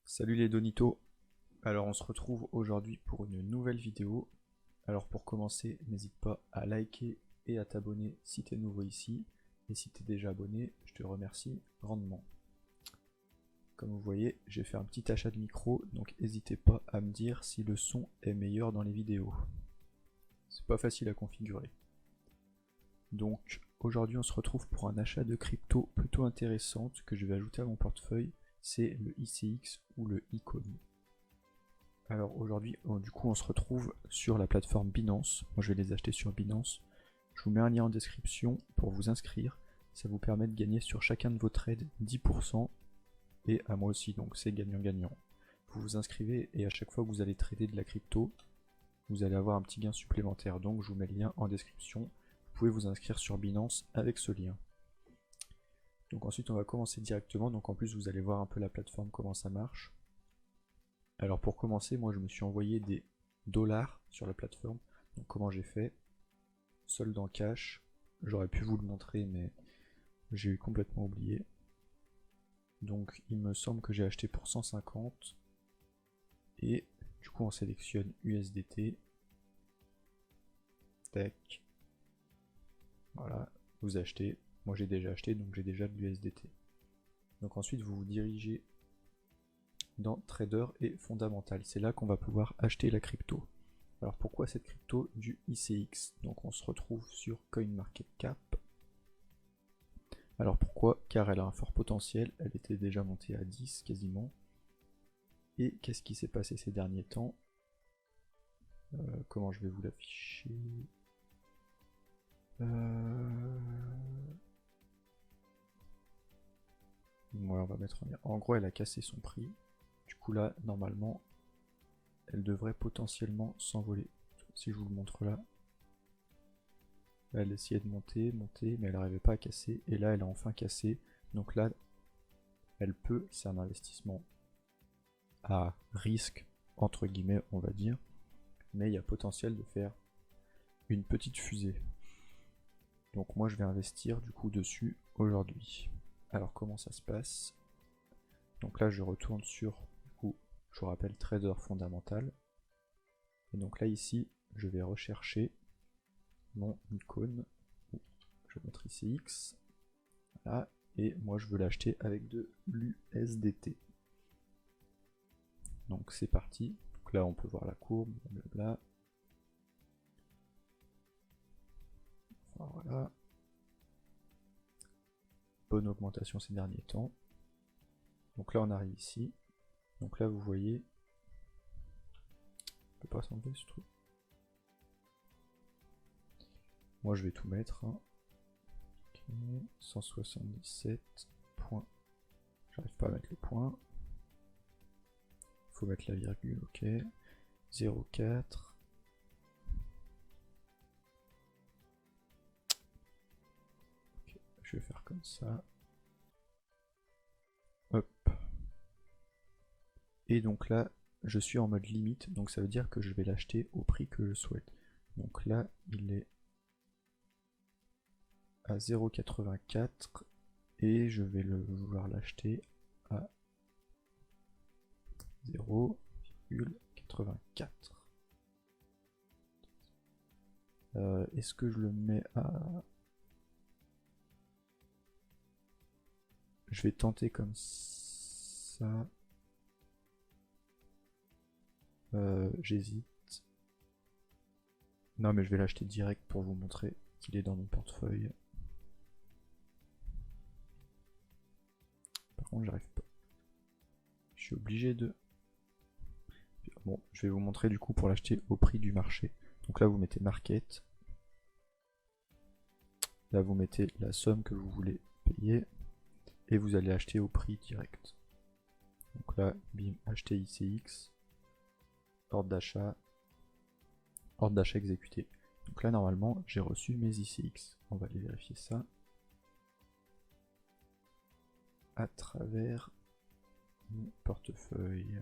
Salut les Donitos. Alors on se retrouve aujourd'hui pour une nouvelle vidéo. Alors pour commencer, n'hésite pas à liker et à t'abonner si tu es nouveau ici. Et si tu es déjà abonné, je te remercie grandement. Comme vous voyez, j'ai fait un petit achat de micro, donc n'hésitez pas à me dire si le son est meilleur dans les vidéos. C'est pas facile à configurer. Donc aujourd'hui on se retrouve pour un achat de crypto plutôt intéressante que je vais ajouter à mon portefeuille. C'est le ICX ou le Icon. Alors aujourd'hui, du coup, on se retrouve sur la plateforme Binance. Moi, je vais les acheter sur Binance. Je vous mets un lien en description pour vous inscrire. Ça vous permet de gagner sur chacun de vos trades 10% et à moi aussi, donc c'est gagnant-gagnant. Vous vous inscrivez et à chaque fois que vous allez trader de la crypto, vous allez avoir un petit gain supplémentaire. Donc je vous mets le lien en description. Vous pouvez vous inscrire sur Binance avec ce lien. Donc ensuite, on va commencer directement. Donc en plus, vous allez voir un peu la plateforme, comment ça marche. Alors pour commencer, moi je me suis envoyé des dollars sur la plateforme. Donc comment j'ai fait? Solde en cash. J'aurais pu vous le montrer mais j'ai complètement oublié. Donc il me semble que j'ai acheté pour 150. Et du coup on sélectionne USDT. Tac. Voilà, vous achetez. Moi j'ai déjà acheté donc j'ai déjà de l'USDT. Donc ensuite vous vous dirigez dans Trader et Fondamental. C'est là qu'on va pouvoir acheter la crypto. Alors pourquoi cette crypto du ICX? Donc on se retrouve sur CoinMarketCap. Alors pourquoi? Car elle a un fort potentiel, elle était déjà montée à 10 quasiment. Et qu'est-ce qui s'est passé ces derniers temps? Comment je vais vous l'afficher? Ouais, on va mettre en gros, elle a cassé son prix. Du coup là, normalement, elle devrait potentiellement s'envoler. Si je vous le montre là. Là, elle essayait de monter, mais elle n'arrivait pas à casser. Et là, elle a enfin cassé. Donc là, elle peut, c'est un investissement à risque, entre guillemets, on va dire. Mais il y a potentiel de faire une petite fusée. Donc moi, je vais investir du coup dessus aujourd'hui. Alors comment ça se passe? Donc là, je retourne sur, du coup, je vous rappelle, Trader Fondamental. Et donc là, ici, je vais rechercher mon icône. Je vais mettre ICX. Voilà. Et moi, je veux l'acheter avec de l'USDT. Donc c'est parti. Donc là, on peut voir la courbe, blablabla. Enfin, voilà. Bonne augmentation ces derniers temps. Donc là, on arrive ici. Donc là, vous voyez, on peut pas s'enlever ce truc. Moi, je vais tout mettre. Hein. Okay. 177 points. J'arrive pas à mettre le point. Faut mettre la virgule, ok. 0,4. Okay. Je vais faire comme ça. Hop. Et donc là, je suis en mode limite, donc ça veut dire que je vais l'acheter au prix que je souhaite. Donc là, il est à 0,84 et je vais vouloir l'acheter à 0,84. Est-ce que je le mets à... Je vais tenter comme ça. J'hésite. Non mais je vais l'acheter direct pour vous montrer qu'il est dans mon portefeuille. Par contre j'arrive pas. Je suis obligé de... Bon, je vais vous montrer du coup pour l'acheter au prix du marché. Donc là vous mettez Market. Là vous mettez la somme que vous voulez payer. Et vous allez acheter au prix direct. Donc là, bim, acheter ICX. Ordre d'achat exécuté. Donc là normalement j'ai reçu mes ICX. On va aller vérifier ça. À travers mon portefeuille.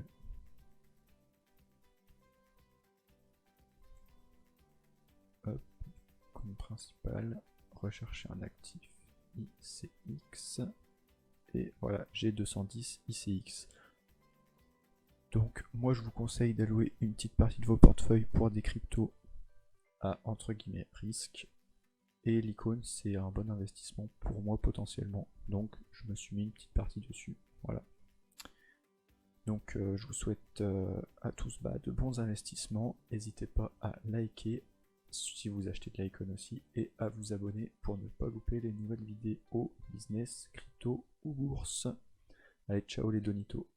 Hop, compte principal, rechercher un actif ICX. Et voilà, j'ai 210 ICX. Donc moi je vous conseille d'allouer une petite partie de vos portefeuilles pour des cryptos à entre guillemets risque. Et l'icône c'est un bon investissement pour moi potentiellement. Donc je me suis mis une petite partie dessus. Voilà. Donc je vous souhaite à tous de bons investissements. N'hésitez pas à liker si vous achetez de l'icône aussi et à vous abonner pour ne pas louper les nouvelles vidéos business, crypto ou bourse. Allez, ciao les donitos.